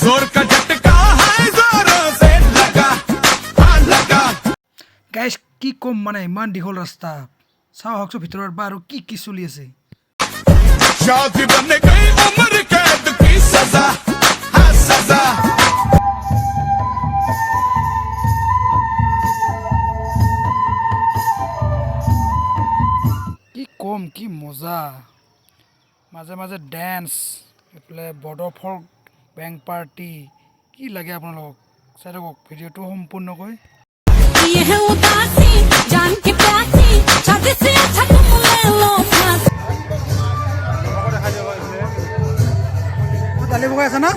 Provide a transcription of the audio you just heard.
जोर का झटका है जोरों से लगा लगा গাইজ কি কম মানে ইমান দীঘল ৰাস্তা চাওঁ হকচোন ভিতৰত বা আৰু কি কি চলি আছে शादी बन गई उम्र कैद की सजा है सजा কি কম কি মজা মাজে মাজে ডেন্স এইফালে বড়ো ফ'ক বেংক পাৰ্টি কি লাগে আপোনালোকক চাই থাকক ভিডিঅ'টো সম্পূৰ্ণকৈ ये है उदासी जान के प्यासी शादी से अच्छा तुम ले लो फांसी দালি বগাই আছে না